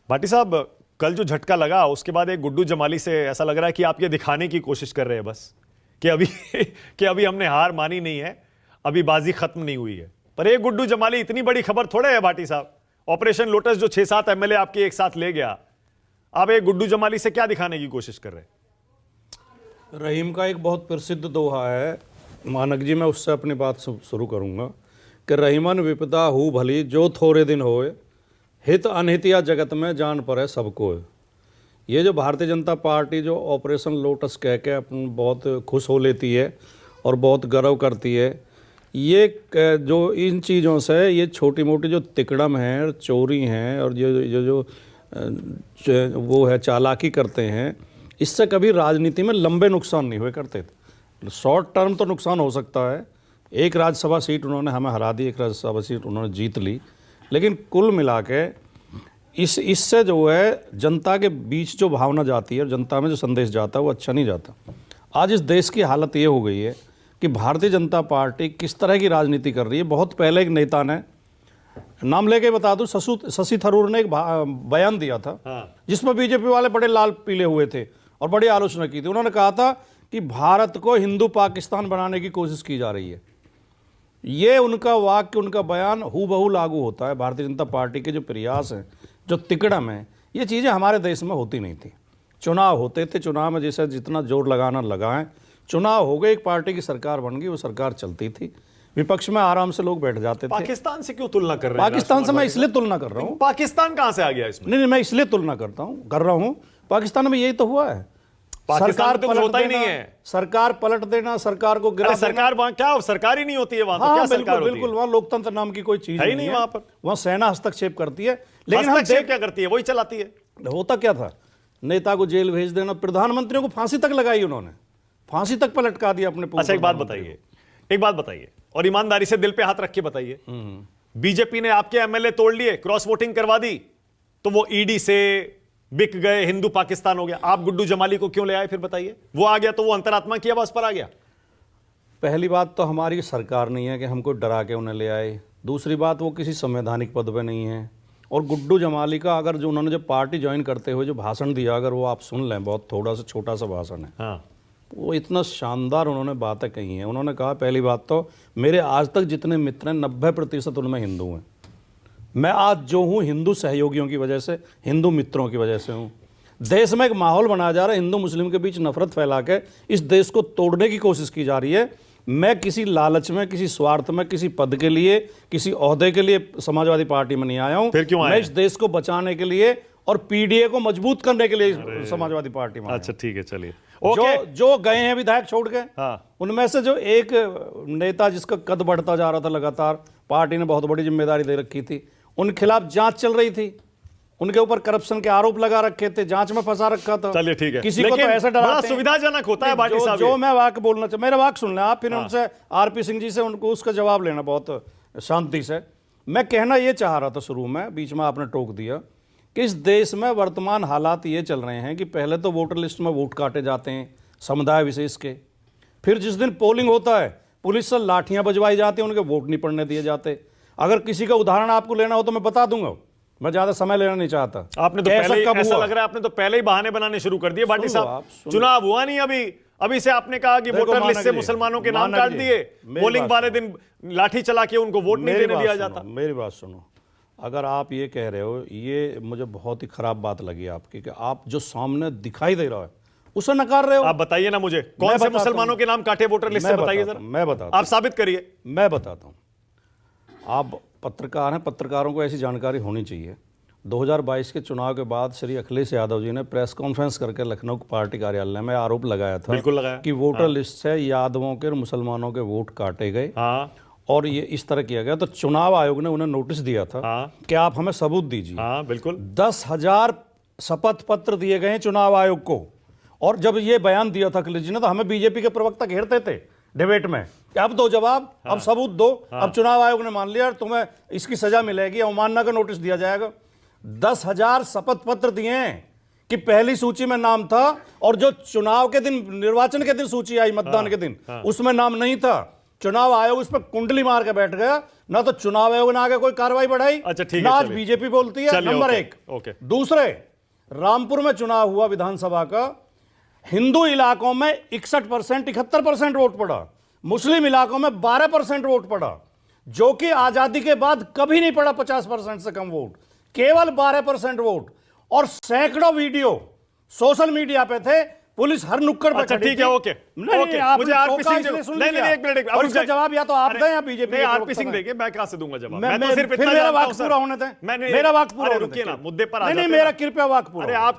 भाटी साहब, कल जो झटका लगा उसके बाद एक गुड्डू जमाली से ऐसा लग रहा है कि आप ये दिखाने की कोशिश कर रहे हैं बस कि अभी कि अभी हमने हार मानी नहीं है, अभी बाजी खत्म नहीं हुई है। पर एक गुड्डू जमाली इतनी बड़ी खबर थोड़े है भाटी साहब। ऑपरेशन लोटस जो 6-7 एमएलए आपके एक साथ ले गया, आप एक गुड्डू जमाली से क्या दिखाने की कोशिश कर रहे हैं? रहीम का एक बहुत प्रसिद्ध दोहा है मानक जी, मैं उससे अपनी बात शुरू करूंगा कि रहीमन विपदा हु भली जो थोड़े दिन होए, हित अनहित या जगत में जान पड़े सबको। ये जो भारतीय जनता पार्टी जो ऑपरेशन लोटस कह के अपन बहुत खुश हो लेती है और बहुत गर्व करती है, ये जो इन चीज़ों से ये छोटी मोटी जो तिकड़म हैं, चोरी हैं और जो वो है चालाकी करते हैं, इससे कभी राजनीति में लंबे नुकसान नहीं हुए करते थे। शॉर्ट टर्म तो नुकसान हो सकता है, एक राज्यसभा सीट उन्होंने हमें हरा दी, एक राज्यसभा सीट उन्होंने जीत ली, लेकिन कुल मिला के इससे जो है जनता के बीच जो भावना जाती है और जनता में जो संदेश जाता है वो अच्छा नहीं जाता। आज इस देश की हालत ये हो गई है कि भारतीय जनता पार्टी किस तरह की राजनीति कर रही है। बहुत पहले एक नेता ने, नाम लेके बता दूं, शशि थरूर ने एक बयान दिया था जिसमें बीजेपी वाले बड़े लाल पीले हुए थे और बड़ी आलोचना की थी। उन्होंने कहा था कि भारत को हिंदू पाकिस्तान बनाने की कोशिश की जा रही है। ये उनका वाक्य, उनका बयान हूबहू लागू होता है। भारतीय जनता पार्टी के जो प्रयास हैं, जो तिकड़म है, ये चीज़ें हमारे देश में होती नहीं थी। चुनाव होते थे, चुनाव में जैसे जितना जोर लगाना लगाएं, चुनाव हो गए, एक पार्टी की सरकार बन गई, वो सरकार चलती थी, विपक्ष में आराम से लोग बैठ जाते थे। पाकिस्तान से क्यों तुलना कर रहे हैं? पाकिस्तान से मैं इसलिए तुलना कर रहा हूँ, पाकिस्तान कहां से आ गया इसमें? नहीं, मैं इसलिए तुलना कर रहा हूँ, पाकिस्तान में यही तो हुआ है। सरकार तो होता ही नहीं है, सरकार पलट देना, सरकार को गिरा। सरकार वहां क्या सरकार ही नहीं होती है वहां? हाँ, तो क्या बिल्कुल, सरकार होती बिल्कुल, वहां लोकतंत्र नाम की कोई चीज है ही नहीं। वहां पर वहां सेना हस्तक्षेप करती है, लेकिन हस्तक्षेप क्या करती है? वही चलाती है। होता क्या था, नेता को जेल भेज देना, प्रधानमंत्रियों को फांसी तक लगाई उन्होंने, फांसी तक पर लटका दिया अपने। अच्छा, एक बात बताइए और ईमानदारी से दिल पे हाथ रख के बताइए, बीजेपी ने आपके एमएलए तोड़ लिए, क्रॉस वोटिंग करवा दी, तो वो ईडी से बिक गए, हिंदू पाकिस्तान हो गया। आप गुड्डू जमाली को क्यों ले आए? फिर बताइए। वो आ गया तो वो अंतरात्मा की आवाज पर आ गया। पहली बात तो हमारी सरकार नहीं है कि हमको डरा के उन्हें ले आए। दूसरी बात, वो किसी संवैधानिक पद पे नहीं है। और गुड्डू जमाली का अगर जो उन्होंने जो पार्टी ज्वाइन करते हुए जो भाषण दिया, अगर वो आप सुन लें, बहुत थोड़ा सा छोटा सा भाषण है। हाँ। वो इतना शानदार उन्होंने बातें कही हैं। उन्होंने कहा, पहली बात तो मेरे आज तक जितने मित्र हैं 90% उनमें हिंदू हैं। मैं आज जो हूँ हिंदू सहयोगियों की वजह से, हिंदू मित्रों की वजह से हूँ। देश में एक माहौल बनाया जा रहा है, हिंदू मुस्लिम के बीच नफरत फैला के इस देश को तोड़ने की कोशिश की जा रही है। मैं किसी लालच में, किसी स्वार्थ में, किसी पद के लिए, किसी ओहदे के लिए समाजवादी पार्टी में नहीं आया हूँ। फिर क्यों आए? मैं इस देश को बचाने के लिए और पीडीए को मजबूत करने के लिए समाजवादी पार्टी में। अच्छा, ठीक है, चलिए। जो गए हैं विधायक छोड़ के, हाँ। उनमें से जो एक नेता जिसका कद बढ़ता जा रहा था लगातार, पार्टी ने बहुत बड़ी जिम्मेदारी दे रखी थी, उन खिलाफ जांच चल रही थी, उनके ऊपर करप्शन के आरोप लगा रखे थे, जांच में फंसा रखा था। चलिए, ठीक है। किसी को तो ऐसा डरा, सुविधाजनक होता है भाटी साहब। जो मैं वाक्य बोलना चाहता, मेरा वाक्य सुन लें आप, फिर उनसे आरपी सिंह जी से उनको उसका जवाब लेना बहुत शांति से। मैं कहना ये चाह रहा था शुरू में, बीच में आपने टोक दिया कि इस देश में वर्तमान हालात ये चल रहे हैं कि पहले तो वोटर लिस्ट में वोट काटे जाते हैं समुदाय विशेष के, फिर जिस दिन पोलिंग होता है पुलिस से लाठियां बजवाई जाती हैं, उनके वोट नहीं पड़ने दिए जाते। अगर किसी का उदाहरण आपको लेना हो तो मैं बता दूंगा, मैं ज्यादा समय लेना नहीं चाहता। आपने तो पहले ऐसा लग रहा है आपने तो पहले ही बहाने बनाने शुरू कर दिए भाटी साहब। चुनाव हुआ नहीं अभी से आपने कहा कि वोटर लिस्ट से मुसलमानों के नाम काट दिए, पोलिंग वाले दिन लाठी चला के उनको वोट नहीं देने दिया जाता। मेरी बात सुनो, अगर आप ये कह रहे हो, ये मुझे बहुत ही खराब बात लगी आपकी कि आप जो सामने दिखाई दे रहा है उसे नकार रहे हो। आप बताइए ना मुझे, कौन से मुसलमानों के नाम काटे वोटर लिस्ट से? बताइए जरा। मैं बताता, आप साबित करिए। मैं बताता हूं। आप पत्रकार हैं, पत्रकारों को ऐसी जानकारी होनी चाहिए। 2022 के चुनाव के बाद श्री अखिलेश यादव जी ने प्रेस कॉन्फ्रेंस करके लखनऊ पार्टी कार्यालय में आरोप लगाया था, बिल्कुल लगाया, कि वोटर लिस्ट से यादवों के और मुसलमानों के वोट काटे गए। हाँ। और ये इस तरह किया गया। तो चुनाव आयोग ने उन्हें नोटिस दिया था, हाँ, कि आप हमें सबूत दीजिए। हाँ, बिल्कुल। 10,000 शपथ पत्र दिए गए चुनाव आयोग को। और जब ये बयान दिया था अखिलेश जी ने, तो हमें बीजेपी के प्रवक्ता घेरते थे डिबेट में कि अब दो जवाब, हाँ, अब सबूत दो। हाँ। अब चुनाव आयोग ने मान लिया, तुम्हें इसकी सजा मिलेगी, अवमानना का नोटिस दिया जाएगा। 10,000 शपथ पत्र दिए हैं कि पहली सूची में नाम था, और जो चुनाव के दिन, निर्वाचन के दिन सूची आई, मतदान के दिन, उसमें नाम नहीं था। चुनाव आयोग उस पर कुंडली मार के बैठ गया ना, तो चुनाव आयोग ने आगे कोई कार्रवाई बढ़ाई, अच्छा, ठीक है, ना आज चलिए। बीजेपी बोलती है। चलिए, नंबर ओके, 1। ओके। दूसरे, रामपुर में चुनाव हुआ विधानसभा का, हिंदू इलाकों में 61% 71% वोट पड़ा, मुस्लिम इलाकों में 12% वोट पड़ा, जो कि आजादी के बाद कभी नहीं पड़ा 50% से कम वोट, केवल 12% वोट। और सैकड़ों वीडियो सोशल मीडिया पे थे, पुलिस हर नुक्कड़ पे अच्छा, खड़ी ठीक थी। है, ओके, नहीं, ओके। आप मुझे आरपी टोका सिंह इसलिए सुन नहीं, लिया। नहीं, एक मिनट, और इसका जवाब या तो आप दें या बीजेपी। आरपी सिंह देंगे, मैं कहां से दूंगा जवाब? मैं तो सिर्फ फिर इतना मेरा जानता हूं, वाक्य सर। पूरा होने दें, मैंने मेरा वाक्य पूरा अरे होने रुकिए दें। ना, मुद्दे पर आ नहीं, जाते नहीं, हैं मेरा ना। कृपया वाक्य पूरा अरे होने दें। आप